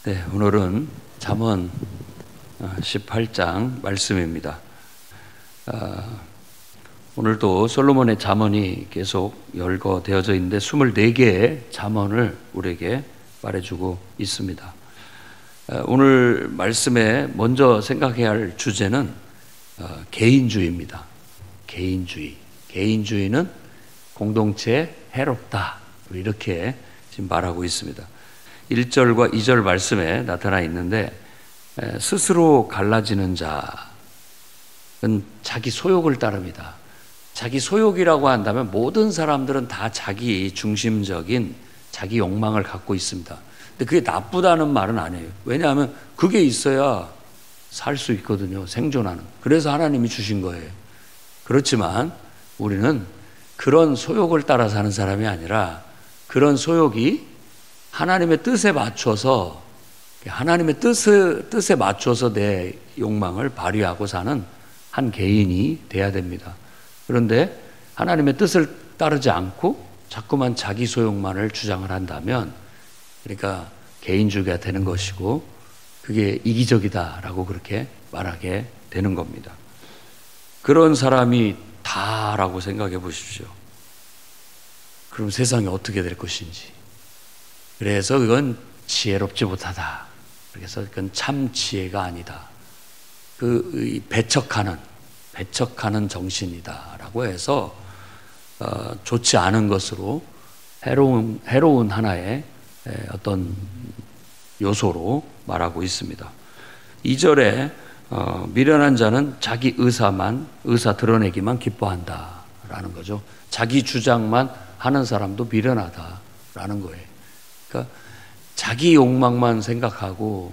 네, 오늘은 잠언 18장 말씀입니다. 오늘도 솔로몬의 잠언이 계속 열거되어져 있는데 24개의 잠언을 우리에게 말해주고 있습니다. 오늘 말씀에 먼저 생각해야 할 주제는 개인주의입니다. 개인주의. 개인주의는 공동체에 해롭다. 이렇게 지금 말하고 있습니다. 1절과 2절 말씀에 나타나 있는데, 스스로 갈라지는 자는 자기 소욕을 따릅니다. 자기 소욕이라고 한다면 모든 사람들은 다 자기 중심적인 자기 욕망을 갖고 있습니다. 근데 그게 나쁘다는 말은 아니에요. 왜냐하면 그게 있어야 살 수 있거든요. 생존하는. 그래서 하나님이 주신 거예요. 그렇지만 우리는 그런 소욕을 따라 사는 사람이 아니라 그런 소욕이 하나님의 뜻에 맞춰서 내 욕망을 발휘하고 사는 한 개인이 돼야 됩니다. 그런데 하나님의 뜻을 따르지 않고 자꾸만 자기 소욕만을 주장을 한다면, 그러니까 개인주의가 되는 것이고 그게 이기적이다라고 그렇게 말하게 되는 겁니다. 그런 사람이 다라고 생각해 보십시오. 그럼 세상이 어떻게 될 것인지. 그래서 그건 지혜롭지 못하다. 그래서 그건 참 지혜가 아니다. 배척하는 정신이다라고 해서 좋지 않은 것으로 해로운 하나의 어떤 요소로 말하고 있습니다. 2절에 미련한 자는 자기 의사 드러내기만 기뻐한다라는 거죠. 자기 주장만 하는 사람도 미련하다라는 거예요. 그러니까 자기 욕망만 생각하고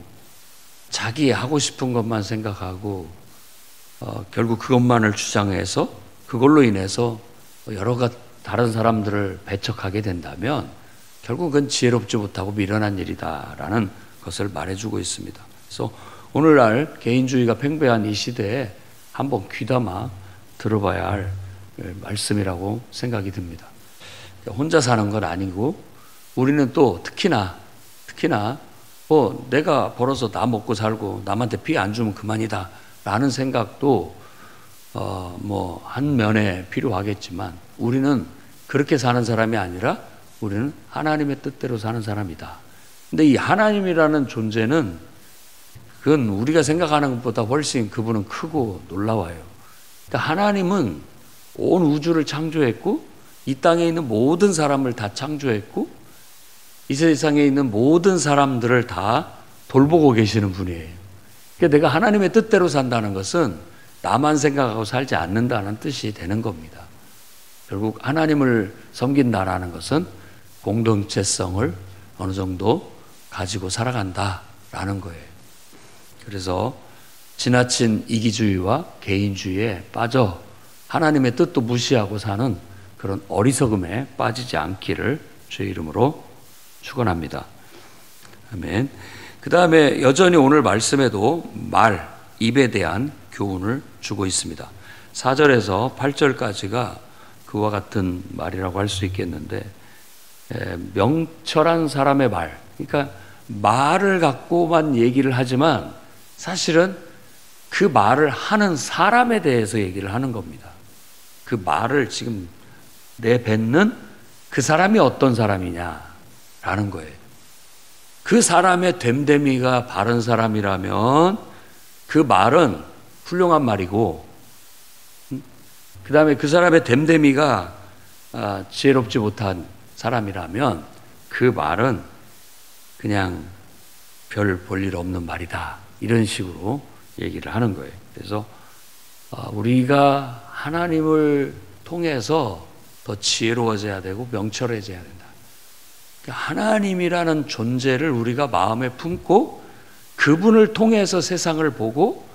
자기 하고 싶은 것만 생각하고 결국 그것만을 주장해서 그걸로 인해서 여러 다른 사람들을 배척하게 된다면 결국 그건 지혜롭지 못하고 미련한 일이다라는 것을 말해주고 있습니다. 그래서 오늘날 개인주의가 팽배한 이 시대에 한번 귀담아 들어봐야 할 말씀이라고 생각이 듭니다. 혼자 사는 건 아니고 우리는 또 특히나 내가 벌어서 나 먹고 살고 남한테 피해 안 주면 그만이다 라는 생각도 한 면에 필요하겠지만, 우리는 그렇게 사는 사람이 아니라 우리는 하나님의 뜻대로 사는 사람이다. 근데 이 하나님이라는 존재는 그건 우리가 생각하는 것보다 훨씬 그분은 크고 놀라워요. 그러니까 하나님은 온 우주를 창조했고 이 땅에 있는 모든 사람을 다 창조했고 이 세상에 있는 모든 사람들을 다 돌보고 계시는 분이에요. 그러니까 내가 하나님의 뜻대로 산다는 것은 나만 생각하고 살지 않는다는 뜻이 되는 겁니다. 결국 하나님을 섬긴다라는 것은 공동체성을 어느 정도 가지고 살아간다라는 거예요. 그래서 지나친 이기주의와 개인주의에 빠져 하나님의 뜻도 무시하고 사는 그런 어리석음에 빠지지 않기를 주의 이름으로 축원합니다. 아멘. 그 다음에 여전히 오늘 말씀에도 입에 대한 교훈을 주고 있습니다. 4절에서 8절까지가 그와 같은 말이라고 할 수 있겠는데, 명철한 사람의 말, 그러니까 말을 갖고만 얘기를 하지만 사실은 그 말을 하는 사람에 대해서 얘기를 하는 겁니다. 그 말을 지금 내뱉는 그 사람이 어떤 사람이냐라는 거예요. 그 사람의 됨됨이가 바른 사람이라면 그 말은 훌륭한 말이고, 그 다음에 그 사람의 됨됨이가 지혜롭지 못한 사람이라면 그 말은 그냥 별 볼 일 없는 말이다. 이런 식으로 얘기를 하는 거예요. 그래서 우리가 하나님을 통해서 더 지혜로워져야 되고 명철해져야 된다. 하나님이라는 존재를 우리가 마음에 품고 그분을 통해서 세상을 보고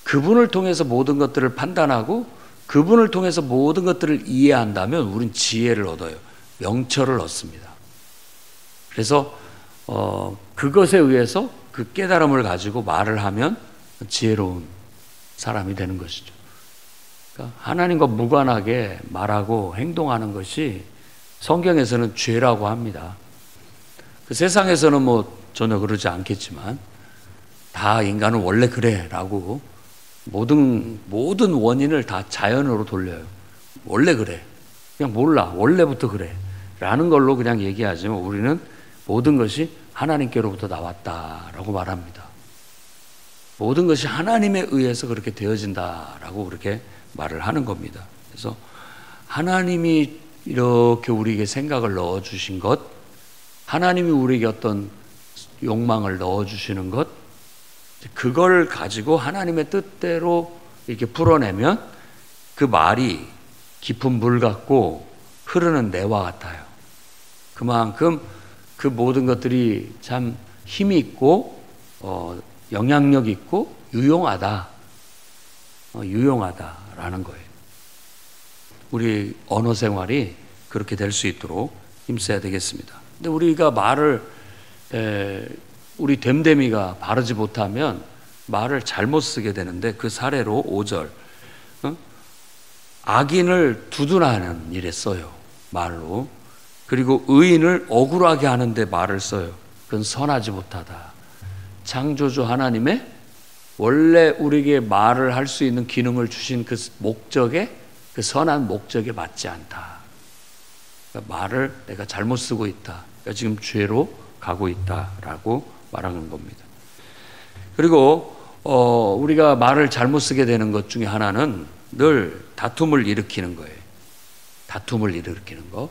그분을 통해서 모든 것들을 판단하고 그분을 통해서 모든 것들을 이해한다면 우리는 지혜를 얻어요. 명철을 얻습니다. 그래서 그것에 의해서 그 깨달음을 가지고 말을 하면 지혜로운 사람이 되는 것이죠. 그러니까 하나님과 무관하게 말하고 행동하는 것이 성경에서는 죄라고 합니다. 그 세상에서는 전혀 그러지 않겠지만 다 인간은 원래 그래라고 모든 원인을 다 자연으로 돌려요. 원래 그래. 그냥 몰라. 원래부터 그래. 라는 걸로 그냥 얘기하지만 우리는 모든 것이 하나님께로부터 나왔다라고 말합니다. 모든 것이 하나님에 의해서 그렇게 되어진다라고 그렇게 말을 하는 겁니다. 그래서 하나님이 이렇게 우리에게 생각을 넣어주신 것, 하나님이 우리에게 어떤 욕망을 넣어주시는 것, 그걸 가지고 하나님의 뜻대로 이렇게 풀어내면 그 말이 깊은 물 같고 흐르는 내와 같아요. 그만큼 그 모든 것들이 참 힘이 있고 영향력 있고 유용하다라는 거예요. 우리 언어 생활이 그렇게 될 수 있도록 힘써야 되겠습니다. 근데 우리가 말을 우리 됨됨이가 바르지 못하면 말을 잘못 쓰게 되는데 그 사례로 5절 악인을 두둔하는 일에 써요. 말로. 그리고 의인을 억울하게 하는데 말을 써요. 그건 선하지 못하다. 창조주 하나님의 원래 우리에게 말을 할 수 있는 기능을 주신 그 목적에, 그 선한 목적에 맞지 않다. 그러니까 말을 내가 잘못 쓰고 있다. 그러니까 지금 죄로 가고 있다라고 말하는 겁니다. 그리고 우리가 말을 잘못 쓰게 되는 것 중에 하나는 늘 다툼을 일으키는 거예요. 다툼을 일으키는 거.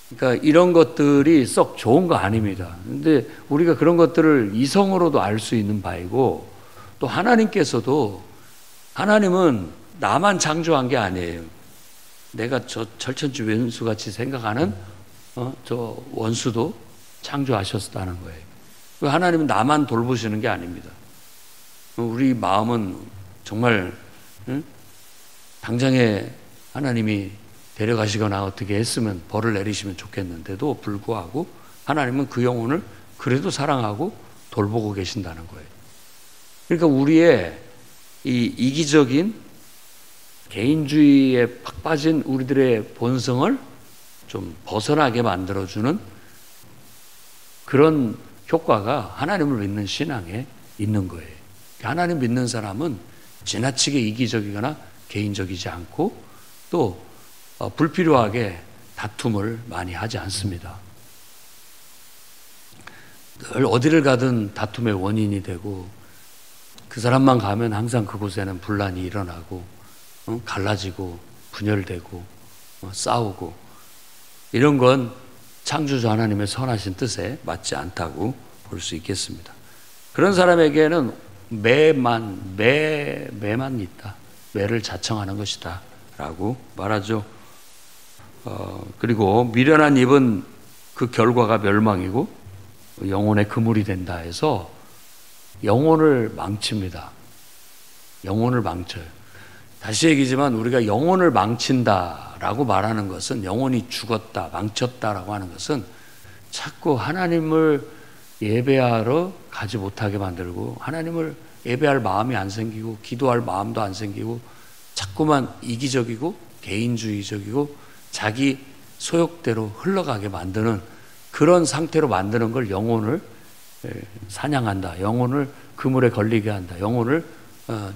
그러니까 이런 것들이 썩 좋은 거 아닙니다. 근데 우리가 그런 것들을 이성으로도 알 수 있는 바이고 또 하나님께서도 하나님은 나만 창조한 게 아니에요. 내가 저 철천지 원수같이 생각하는 저 원수도 창조하셨다는 거예요. 하나님은 나만 돌보시는 게 아닙니다. 우리 마음은 정말 당장에 하나님이 데려가시거나 어떻게 했으면 벌을 내리시면 좋겠는데도 불구하고 하나님은 그 영혼을 그래도 사랑하고 돌보고 계신다는 거예요. 그러니까 우리의 이 이기적인 개인주의에 팍 빠진 우리들의 본성을 좀 벗어나게 만들어주는 그런 효과가 하나님을 믿는 신앙에 있는 거예요. 하나님 믿는 사람은 지나치게 이기적이거나 개인적이지 않고 또 불필요하게 다툼을 많이 하지 않습니다. 늘 어디를 가든 다툼의 원인이 되고 그 사람만 가면 항상 그곳에는 분란이 일어나고 갈라지고 분열되고 싸우고 이런 건 창조주 하나님의 선하신 뜻에 맞지 않다고 볼 수 있겠습니다. 그런 사람에게는 매만 있다. 매를 자청하는 것이다 라고 말하죠. 그리고 미련한 입은 그 결과가 멸망이고 영혼의 그물이 된다 해서 영혼을 망칩니다. 영혼을 망쳐요. 다시 얘기지만 우리가 영혼을 망친다라고 말하는 것은 영혼이 죽었다, 망쳤다라고 하는 것은 자꾸 하나님을 예배하러 가지 못하게 만들고 하나님을 예배할 마음이 안 생기고 기도할 마음도 안 생기고 자꾸만 이기적이고 개인주의적이고 자기 소욕대로 흘러가게 만드는 그런 상태로 만드는 걸 영혼을 사냥한다. 영혼을 그물에 걸리게 한다. 영혼을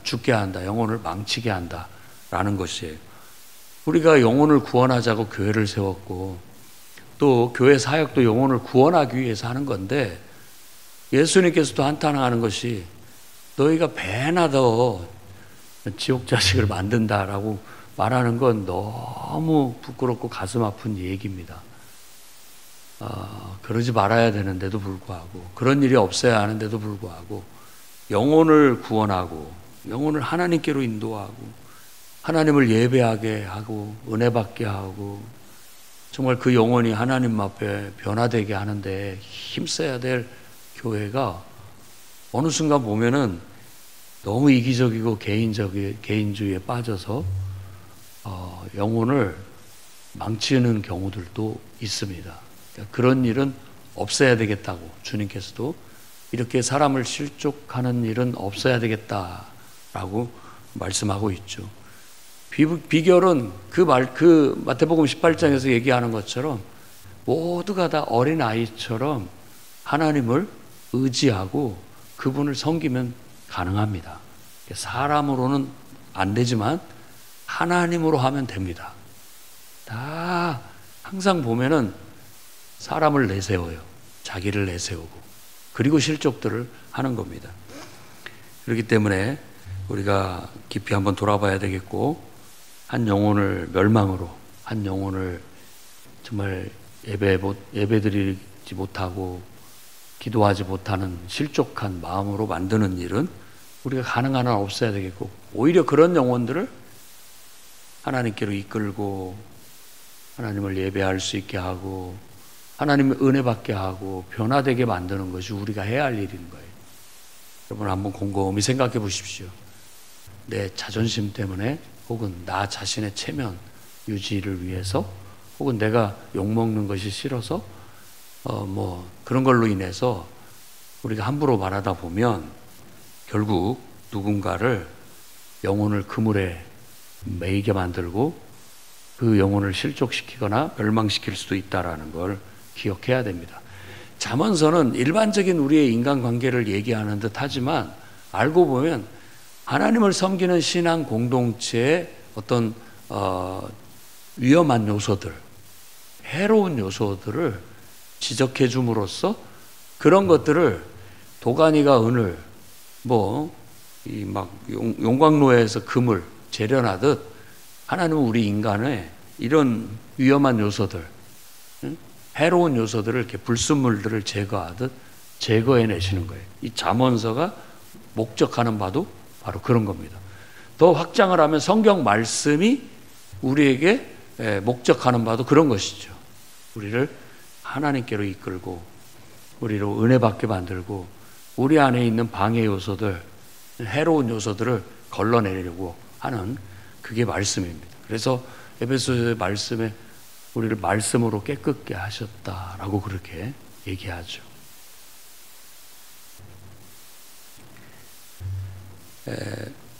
죽게 한다. 영혼을 망치게 한다. 라는 것이에요. 우리가 영혼을 구원하자고 교회를 세웠고 또 교회 사역도 영혼을 구원하기 위해서 하는 건데 예수님께서도 한탄하는 것이 너희가 배나 더 지옥 자식을 만든다라고 말하는 건 너무 부끄럽고 가슴 아픈 얘기입니다. 그러지 말아야 되는데도 불구하고 그런 일이 없어야 하는데도 불구하고 영혼을 구원하고 영혼을 하나님께로 인도하고 하나님을 예배하게 하고 은혜 받게 하고 정말 그 영혼이 하나님 앞에 변화되게 하는데 힘써야 될 교회가 어느 순간 보면은 너무 이기적이고 개인주의에 빠져서 영혼을 망치는 경우들도 있습니다. 그런 일은 없어야 되겠다고 주님께서도 이렇게 사람을 실족하는 일은 없어야 되겠다라고 말씀하고 있죠. 비결은 그 마태복음 18장에서 얘기하는 것처럼 모두가 다 어린 아이처럼 하나님을 의지하고 그분을 섬기면 가능합니다. 사람으로는 안 되지만 하나님으로 하면 됩니다. 다 항상 보면은 사람을 내세워요. 자기를 내세우고 그리고 실족들을 하는 겁니다. 그렇기 때문에 우리가 깊이 한번 돌아봐야 되겠고, 한 영혼을 멸망으로, 한 영혼을 정말 예배드리지 못하고 기도하지 못하는 실족한 마음으로 만드는 일은 우리가 가능한 한 없어야 되겠고, 오히려 그런 영혼들을 하나님께로 이끌고 하나님을 예배할 수 있게 하고 하나님의 은혜 받게 하고 변화되게 만드는 것이 우리가 해야 할 일인 거예요. 여러분 한번 곰곰이 생각해 보십시오. 내 자존심 때문에 혹은 나 자신의 체면 유지를 위해서 혹은 내가 욕먹는 것이 싫어서 그런 걸로 인해서 우리가 함부로 말하다 보면 결국 누군가를 영혼을 그물에 매이게 만들고 그 영혼을 실족시키거나 멸망시킬 수도 있다는 걸 기억해야 됩니다. 잠언서는 일반적인 우리의 인간관계를 얘기하는 듯 하지만 알고 보면 하나님을 섬기는 신앙 공동체의 어떤 위험한 요소들, 해로운 요소들을 지적해 줌으로써 그런 것들을 도가니가 은을 용광로에서 금을 재련하듯 하나님은 우리 인간의 이런 위험한 요소들, 해로운 요소들을 이렇게 불순물들을 제거하듯 제거해내시는 거예요. 이 잠언서가 목적하는 바도 바로 그런 겁니다. 더 확장을 하면 성경 말씀이 우리에게 목적하는 바도 그런 것이죠. 우리를 하나님께로 이끌고 우리로 은혜 받게 만들고 우리 안에 있는 방해 요소들, 해로운 요소들을 걸러내려고 하는 그게 말씀입니다. 그래서 에베소서의 말씀에 우리를 말씀으로 깨끗게 하셨다라고 그렇게 얘기하죠.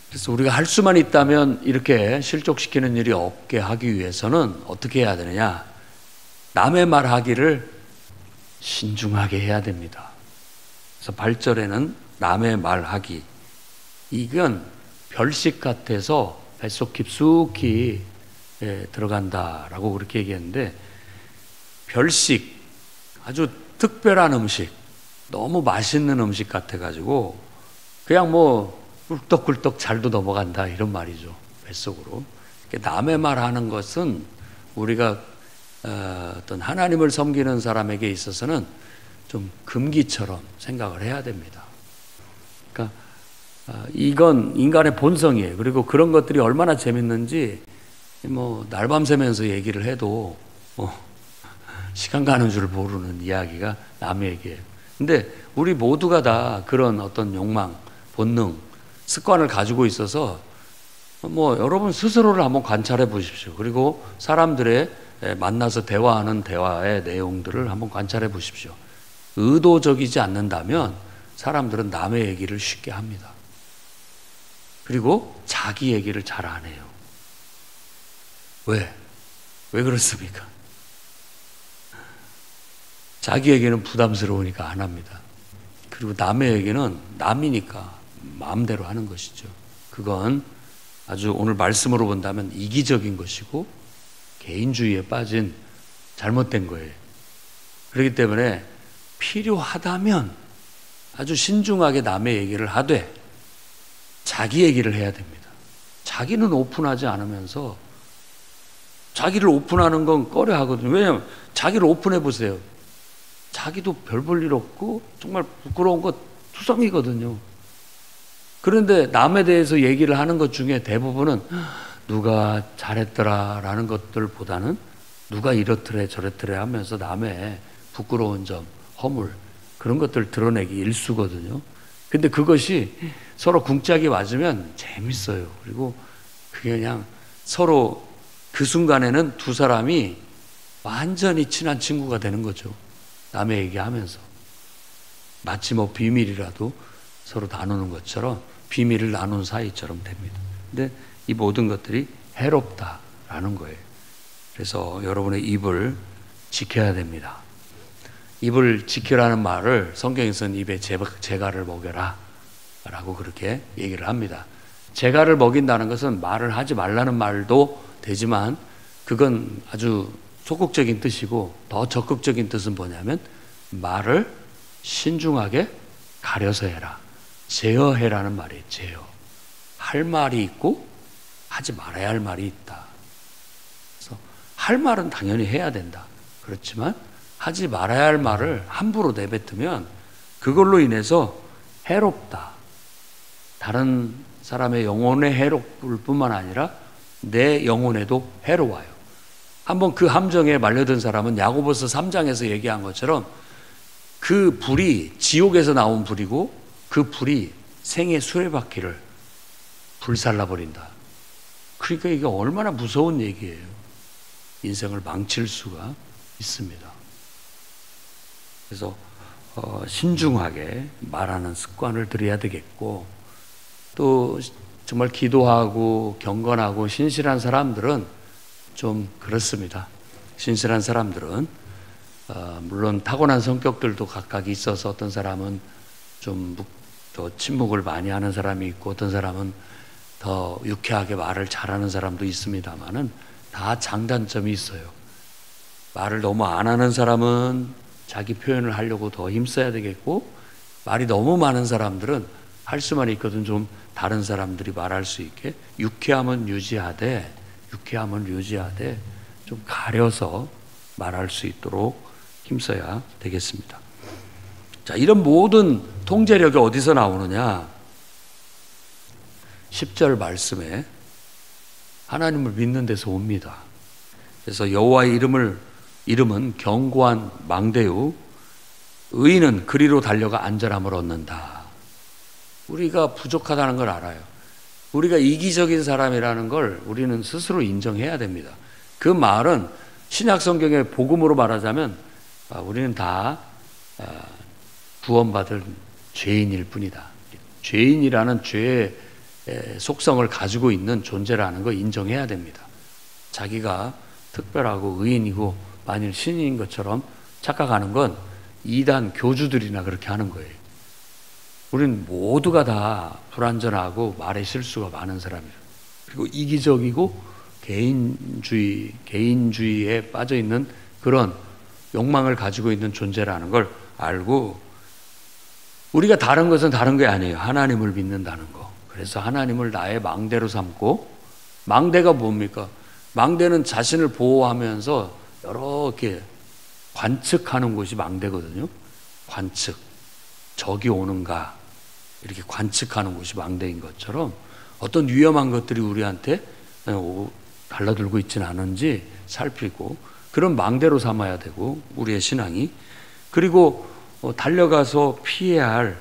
그래서 우리가 할 수만 있다면 이렇게 실족시키는 일이 없게 하기 위해서는 어떻게 해야 되느냐? 남의 말하기를 신중하게 해야 됩니다. 그래서 8절에는 남의 말하기, 이건 별식 같아서 뱃속 깊숙이 들어간다라고 그렇게 얘기했는데, 별식, 아주 특별한 음식, 너무 맛있는 음식 같아가지고 그냥 꿀떡꿀떡 잘도 넘어간다 이런 말이죠. 뱃속으로. 남의 말하는 것은 우리가 어떤 하나님을 섬기는 사람에게 있어서는 좀 금기처럼 생각을 해야 됩니다. 그러니까 이건 인간의 본성이에요. 그리고 그런 것들이 얼마나 재밌는지 날밤새면서 얘기를 해도 시간 가는 줄 모르는 이야기가 남의 얘기예요. 근데 우리 모두가 다 그런 어떤 욕망, 본능, 습관을 가지고 있어서 여러분 스스로를 한번 관찰해 보십시오. 그리고 사람들의 만나서 대화하는 대화의 내용들을 한번 관찰해 보십시오. 의도적이지 않는다면 사람들은 남의 얘기를 쉽게 합니다. 그리고 자기 얘기를 잘 안 해요. 왜 그렇습니까? 자기 얘기는 부담스러우니까 안 합니다. 그리고 남의 얘기는 남이니까 마음대로 하는 것이죠. 그건 아주 오늘 말씀으로 본다면 이기적인 것이고 개인주의에 빠진 잘못된 거예요. 그렇기 때문에 필요하다면 아주 신중하게 남의 얘기를 하되 자기 얘기를 해야 됩니다. 자기는 오픈하지 않으면서, 자기를 오픈하는 건 꺼려 하거든요. 왜냐하면 자기를 오픈해 보세요. 자기도 별 볼 일 없고 정말 부끄러운 것 투성이거든요. 그런데 남에 대해서 얘기를 하는 것 중에 대부분은 누가 잘했더라라는 것들보다는 누가 이렇더래 저랬더래 하면서 남의 부끄러운 점, 허물, 그런 것들을 드러내기 일쑤거든요. 근데 그것이 서로 궁짝이 맞으면 재밌어요. 그리고 그게 그냥 서로 그 순간에는 두 사람이 완전히 친한 친구가 되는 거죠. 남의 얘기하면서 마치 비밀이라도 서로 나누는 것처럼 비밀을 나눈 사이처럼 됩니다. 근데 이 모든 것들이 해롭다라는 거예요. 그래서 여러분의 입을 지켜야 됩니다. 입을 지키라는 말을 성경에서는 입에 재갈을 먹여라 라고 그렇게 얘기를 합니다. 재갈을 먹인다는 것은 말을 하지 말라는 말도 되지만 그건 아주 소극적인 뜻이고 더 적극적인 뜻은 뭐냐면 말을 신중하게 가려서 해라. 제어해라는 말이에요. 제어. 할 말이 있고 하지 말아야 할 말이 있다. 그래서 할 말은 당연히 해야 된다. 그렇지만 하지 말아야 할 말을 함부로 내뱉으면 그걸로 인해서 해롭다. 다른 사람의 영혼에 해롭을 뿐만 아니라 내 영혼에도 해로워요. 한번 그 함정에 말려든 사람은 야고보서 3장에서 얘기한 것처럼 그 불이 지옥에서 나온 불이고 그 불이 생의 수레바퀴를 불살라버린다. 그러니까 이게 얼마나 무서운 얘기예요. 인생을 망칠 수가 있습니다. 그래서 신중하게 말하는 습관을 들여야 되겠고 또 정말 기도하고 경건하고 신실한 사람들은 좀 그렇습니다. 신실한 사람들은 물론 타고난 성격들도 각각 있어서 어떤 사람은 좀 더 침묵을 많이 하는 사람이 있고 어떤 사람은 더 유쾌하게 말을 잘하는 사람도 있습니다만은 다 장단점이 있어요. 말을 너무 안 하는 사람은 자기 표현을 하려고 더 힘써야 되겠고 말이 너무 많은 사람들은 할 수만 있거든 좀 다른 사람들이 말할 수 있게 유쾌함은 유지하되 좀 가려서 말할 수 있도록 힘써야 되겠습니다. 자, 이런 모든 통제력이 어디서 나오느냐? 10절 말씀에 하나님을 믿는 데서 옵니다. 그래서 여호와의 이름은 견고한 망대요 의인은 그리로 달려가 안전함을 얻는다. 우리가 부족하다는 걸 알아요. 우리가 이기적인 사람이라는 걸 우리는 스스로 인정해야 됩니다. 그 말은 신약 성경의 복음으로 말하자면 우리는 다 구원받을 죄인일 뿐이다. 죄인이라는 죄의 속성을 가지고 있는 존재라는 거 인정해야 됩니다. 자기가 특별하고 의인이고 만일 신인 것처럼 착각하는 건 이단 교주들이나 그렇게 하는 거예요. 우리는 모두가 다 불완전하고 말에 실수가 많은 사람이에요. 그리고 이기적이고 개인주의에 빠져 있는 그런 욕망을 가지고 있는 존재라는 걸 알고 우리가 다른 것은 다른 게 아니에요. 하나님을 믿는다는 거. 그래서 하나님을 나의 망대로 삼고 망대가 뭡니까? 망대는 자신을 보호하면서 여러 개 관측하는 곳이 망대거든요. 관측. 적이 오는가 이렇게 관측하는 곳이 망대인 것처럼 어떤 위험한 것들이 우리한테 달라들고 있지는 않은지 살피고 그런 망대로 삼아야 되고 우리의 신앙이 그리고 달려가서 피해야 할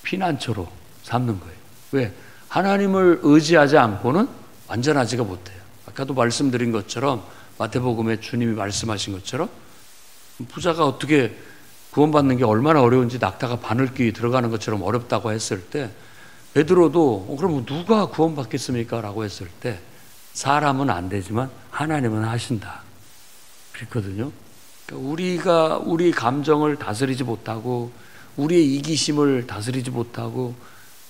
피난처로 삼는 거예요. 왜? 하나님을 의지하지 않고는 완전하지가 못해요. 아까도 말씀드린 것처럼 마태복음에 주님이 말씀하신 것처럼 부자가 어떻게 구원받는 게 얼마나 어려운지 낙타가 바늘귀 들어가는 것처럼 어렵다고 했을 때 베드로도 그럼 누가 구원받겠습니까? 라고 했을 때 사람은 안 되지만 하나님은 하신다. 그랬거든요. 그러니까 우리가 우리 감정을 다스리지 못하고 우리의 이기심을 다스리지 못하고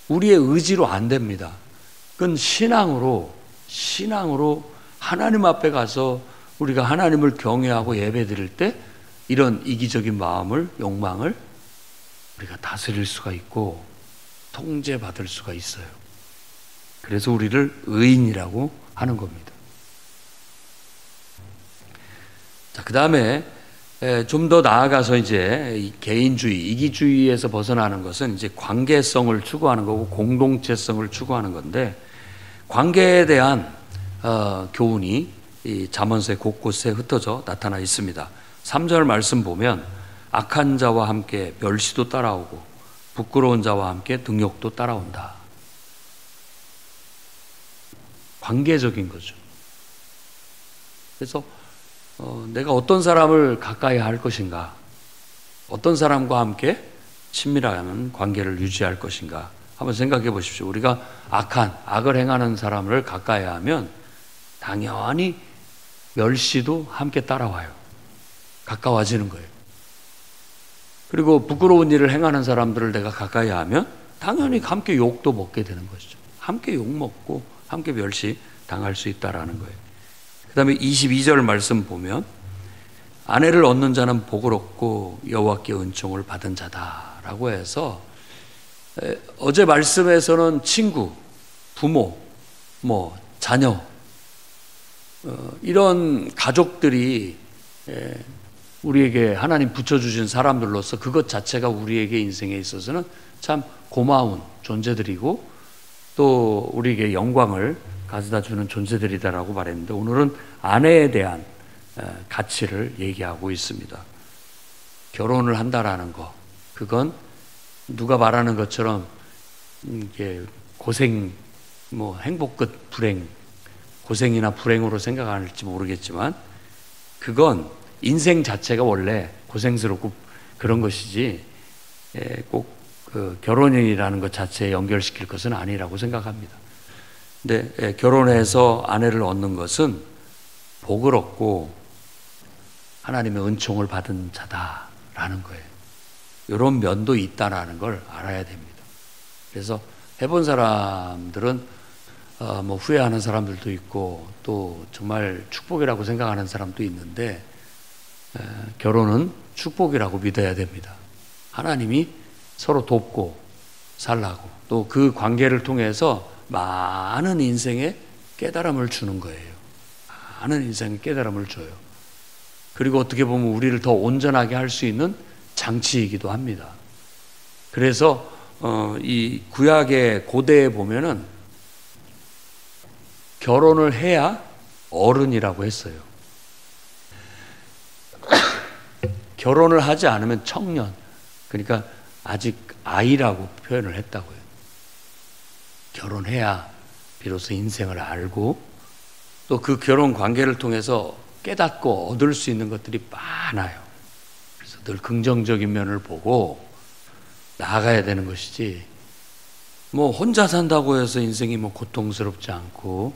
우리의 의지로 안 됩니다. 그건 신앙으로 하나님 앞에 가서 우리가 하나님을 경외하고 예배 드릴 때 이런 이기적인 마음을 욕망을 우리가 다스릴 수가 있고 통제받을 수가 있어요. 그래서 우리를 의인이라고 하는 겁니다. 자, 그 다음에 좀 더 나아가서 이제 이 개인주의, 이기주의에서 벗어나는 것은 이제 관계성을 추구하는 거고 공동체성을 추구하는 건데 관계에 대한 교훈이 이 잠언서의 곳곳에 흩어져 나타나 있습니다. 3절 말씀 보면 악한 자와 함께 멸시도 따라오고 부끄러운 자와 함께 등욕도 따라온다. 관계적인 거죠. 그래서 내가 어떤 사람을 가까이 할 것인가, 어떤 사람과 함께 친밀한 관계를 유지할 것인가 한번 생각해 보십시오. 우리가 악을 행하는 사람을 가까이 하면 당연히 멸시도 함께 따라와요. 가까워지는 거예요. 그리고 부끄러운 일을 행하는 사람들을 내가 가까이 하면 당연히 함께 욕도 먹게 되는 것이죠. 함께 욕먹고 함께 멸시 당할 수 있다라는 거예요. 그 다음에 22절 말씀 보면 아내를 얻는 자는 복을 얻고 여호와께 은총을 받은 자다라고 해서 어제 말씀에서는 친구, 부모, 자녀 이런 가족들이 우리에게 하나님 붙여주신 사람들로서 그것 자체가 우리에게 인생에 있어서는 참 고마운 존재들이고 또 우리에게 영광을 가져다 주는 존재들이다라고 말했는데 오늘은 아내에 대한 가치를 얘기하고 있습니다. 결혼을 한다라는 거, 그건 누가 말하는 것처럼 이게 고생, 행복 끝 불행, 고생이나 불행으로 생각할지 모르겠지만 그건 인생 자체가 원래 고생스럽고 그런 것이지 꼭 그 결혼이라는 것 자체에 연결시킬 것은 아니라고 생각합니다. 근데 결혼해서 아내를 얻는 것은 복을 얻고 하나님의 은총을 받은 자다라는 거예요. 이런 면도 있다라는 걸 알아야 됩니다. 그래서 해본 사람들은 후회하는 사람들도 있고 또 정말 축복이라고 생각하는 사람도 있는데 결혼은 축복이라고 믿어야 됩니다. 하나님이 서로 돕고 살라고 또 그 관계를 통해서 많은 인생의 깨달음을 주는 거예요. 많은 인생의 깨달음을 줘요. 그리고 어떻게 보면 우리를 더 온전하게 할 수 있는 장치이기도 합니다. 그래서 이 구약의 고대에 보면은 결혼을 해야 어른이라고 했어요. 결혼을 하지 않으면 청년, 그러니까 아직 아이라고 표현을 했다고요. 결혼해야 비로소 인생을 알고 또 그 결혼 관계를 통해서 깨닫고 얻을 수 있는 것들이 많아요. 그래서 늘 긍정적인 면을 보고 나아가야 되는 것이지 혼자 산다고 해서 인생이 고통스럽지 않고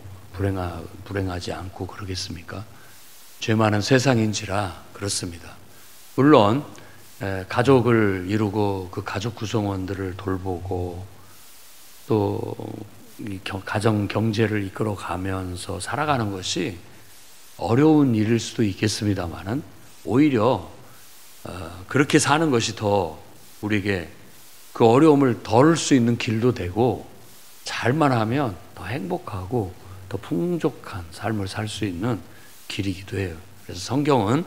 불행하지 않고 그러겠습니까? 죄 많은 세상인지라 그렇습니다. 물론 가족을 이루고 그 가족 구성원들을 돌보고 또 가정 경제를 이끌어 가면서 살아가는 것이 어려운 일일 수도 있겠습니다만은 오히려 그렇게 사는 것이 더 우리에게 그 어려움을 덜 수 있는 길도 되고 잘만 하면 더 행복하고 더 풍족한 삶을 살 수 있는 길이기도 해요. 그래서 성경은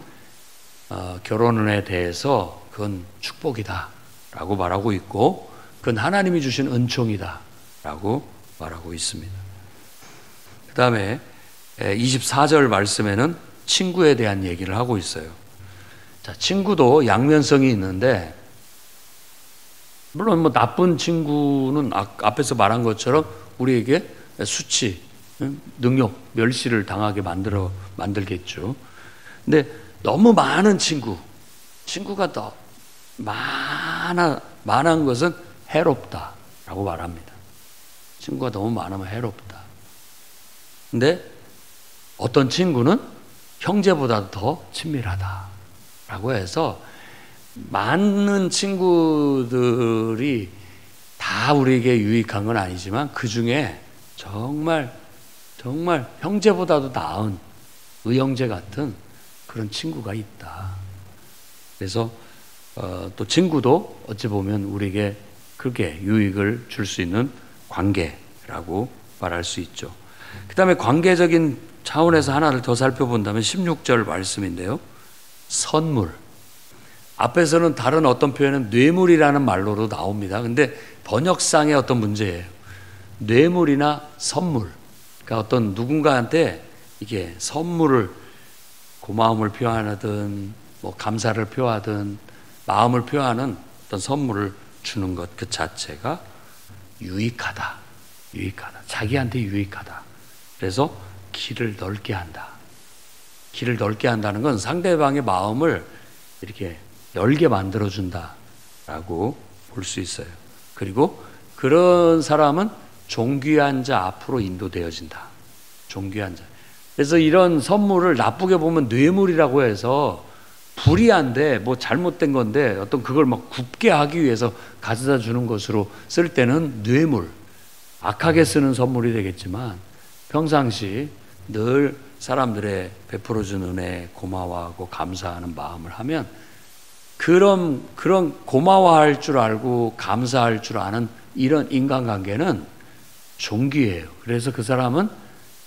결혼에 대해서 그건 축복이다 라고 말하고 있고 그건 하나님이 주신 은총이다 라고 말하고 있습니다. 그 다음에 24절 말씀에는 친구에 대한 얘기를 하고 있어요. 자, 친구도 양면성이 있는데 물론 나쁜 친구는 앞에서 말한 것처럼 우리에게 수치, 능욕, 멸시를 당하게 만들겠죠. 근데 너무 많은 친구가 더 많은 것은 해롭다라고 말합니다. 친구가 너무 많으면 해롭다. 근데 어떤 친구는 형제보다 더 친밀하다라고 해서 많은 친구들이 다 우리에게 유익한 건 아니지만 그 중에 정말 형제보다도 나은 의형제 같은 그런 친구가 있다. 그래서 또 친구도 어찌 보면 우리에게 그렇게 유익을 줄 수 있는 관계라고 말할 수 있죠. 그 다음에 관계적인 차원에서 하나를 더 살펴본다면 16절 말씀인데요. 선물. 앞에서는 다른 어떤 표현은 뇌물이라는 말로도 나옵니다. 근데 번역상의 어떤 문제예요. 뇌물이나 선물. 그러니까 어떤 누군가한테 이게 선물을 고마움을 표하든 감사를 표하든 마음을 표하는 어떤 선물을 주는 것 그 자체가 유익하다. 자기한테 유익하다. 그래서 길을 넓게 한다. 길을 넓게 한다는 건 상대방의 마음을 이렇게 열게 만들어준다라고 볼 수 있어요. 그리고 그런 사람은 존귀한 자 앞으로 인도되어진다. 존귀한 자. 그래서 이런 선물을 나쁘게 보면 뇌물이라고 해서 불이한데 뭐 잘못된 건데 어떤 그걸 막 굽게 하기 위해서 가져다 주는 것으로 쓸 때는 뇌물, 악하게 쓰는 선물이 되겠지만 평상시 늘 사람들의 베풀어준 은혜에 고마워하고 감사하는 마음을 하면 그런 고마워할 줄 알고 감사할 줄 아는 이런 인간관계는 존귀해요. 그래서 그 사람은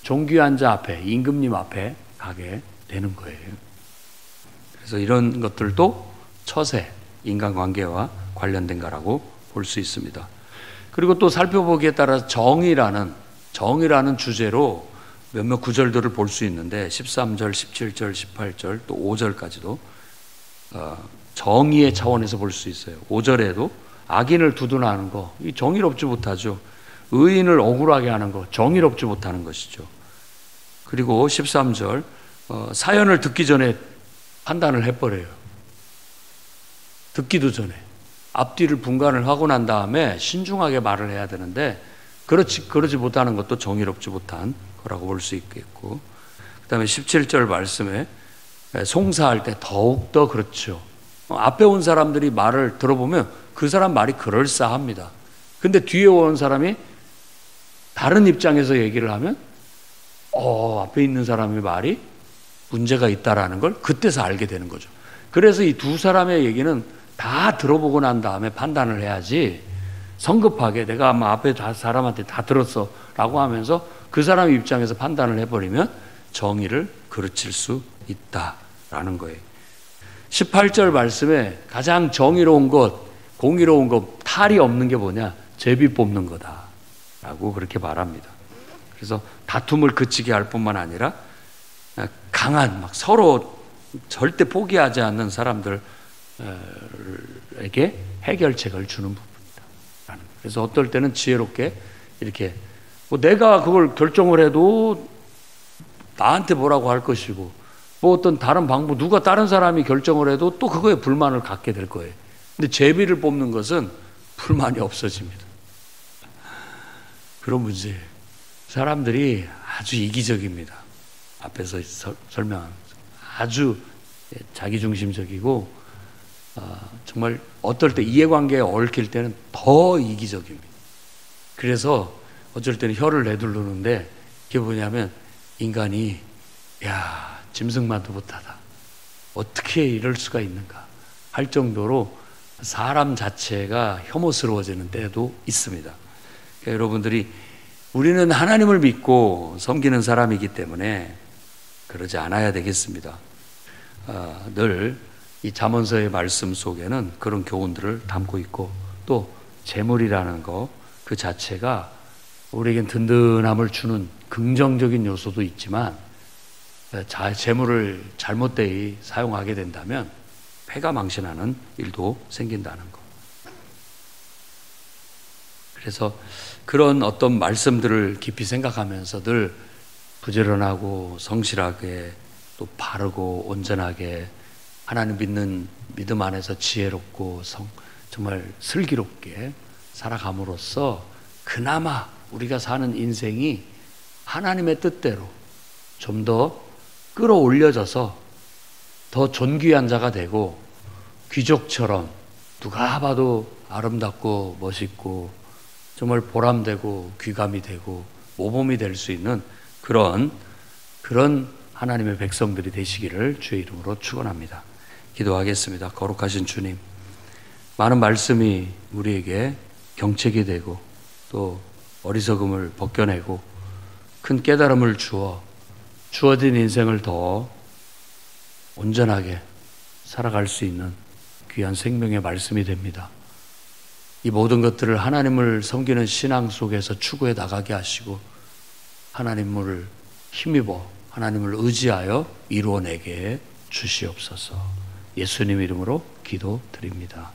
존귀한 자 앞에, 임금님 앞에 가게 되는 거예요. 그래서 이런 것들도 처세, 인간관계와 관련된 거라고 볼 수 있습니다. 그리고 또 살펴보기에 따라 정의라는 주제로 몇몇 구절들을 볼 수 있는데 13절, 17절, 18절 또 5절까지도 정의의 차원에서 볼 수 있어요. 5절에도 악인을 두둔하는 거, 이 정의롭지 못하죠. 의인을 억울하게 하는 거, 정의롭지 못하는 것이죠. 그리고 13절 사연을 듣기 전에 판단을 해버려요. 듣기도 전에 앞뒤를 분간을 하고 난 다음에 신중하게 말을 해야 되는데 그러지 못하는 것도 정의롭지 못한 거라고 볼 수 있겠고, 그 다음에 17절 말씀에 송사할 때 더욱더 그렇죠. 앞에 온 사람들이 말을 들어보면 그 사람 말이 그럴싸합니다. 근데 뒤에 온 사람이 다른 입장에서 얘기를 하면 앞에 있는 사람의 말이 문제가 있다라는 걸 그때서 알게 되는 거죠. 그래서 이 두 사람의 얘기는 다 들어보고 난 다음에 판단을 해야지 성급하게 내가 아마 앞에 사람한테 다 들었어 라고 하면서 그 사람 입장에서 판단을 해버리면 정의를 그르칠 수 있다라는 거예요. 18절 말씀에 가장 정의로운 것, 공의로운 것, 탈이 없는 게 뭐냐? 제비 뽑는 거다 라고 그렇게 말합니다. 그래서 다툼을 그치게 할 뿐만 아니라 강한, 막 서로 절대 포기하지 않는 사람들에게 해결책을 주는 부분이다. 그래서 어떨 때는 지혜롭게 이렇게 내가 그걸 결정을 해도 나한테 뭐라고 할 것이고, 어떤 다른 방법, 누가 다른 사람이 결정을 해도 또 그거에 불만을 갖게 될 거예요. 근데 제비를 뽑는 것은 불만이 없어집니다. 그런 문제예요. 사람들이 아주 이기적입니다. 앞에서 설명한 아주 자기중심적이고 정말 어떨 때 이해관계에 얽힐 때는 더 이기적입니다. 그래서 어쩔 때는 혀를 내두르는데 그게 뭐냐면 인간이 짐승만도 못하다. 어떻게 이럴 수가 있는가 할 정도로 사람 자체가 혐오스러워지는 때도 있습니다. 그러니까 여러분들이 우리는 하나님을 믿고 섬기는 사람이기 때문에 그러지 않아야 되겠습니다. 늘 이 잠언서의 말씀 속에는 그런 교훈들을 담고 있고, 또 재물이라는 거 그 자체가 우리에겐 든든함을 주는 긍정적인 요소도 있지만 재물을 잘못되이 사용하게 된다면 패가 망신하는 일도 생긴다는 거. 그래서 그런 어떤 말씀들을 깊이 생각하면서 늘 부지런하고 성실하게 또 바르고 온전하게 하나님 믿는 믿음 안에서 지혜롭고 정말 슬기롭게 살아감으로써 그나마 우리가 사는 인생이 하나님의 뜻대로 좀 더 끌어올려져서 더 존귀한 자가 되고 귀족처럼 누가 봐도 아름답고 멋있고 정말 보람되고 귀감이 되고 모범이 될 수 있는 그런 하나님의 백성들이 되시기를 주의 이름으로 축원합니다. 기도하겠습니다. 거룩하신 주님, 많은 말씀이 우리에게 경책이 되고 또 어리석음을 벗겨내고 큰 깨달음을 주어진 인생을 더 온전하게 살아갈 수 있는 귀한 생명의 말씀이 됩니다. 이 모든 것들을 하나님을 섬기는 신앙 속에서 추구해 나가게 하시고 하나님을 힘입어 하나님을 의지하여 이루어내게 주시옵소서. 예수님 이름으로 기도드립니다.